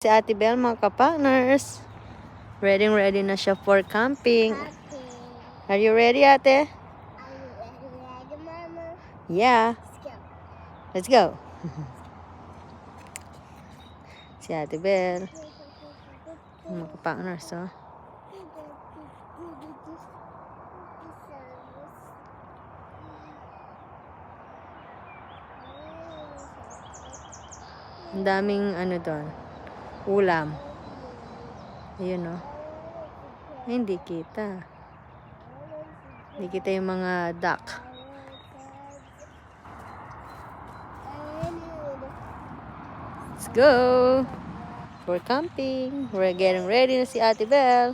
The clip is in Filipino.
Si Ate Belle, mga ka-partners. Ready na siya for camping. Are you ready, Ate? Are you ready, Mama? Yeah. Let's go. Let's go. Si Ate Belle. Mga ka-partners, oh. Ang daming ano doon. Ulam. Ayun, oh. Ay, hindi kita. Hindi kita yung mga duck. Let's go! For camping. We're getting ready na si Ate Belle.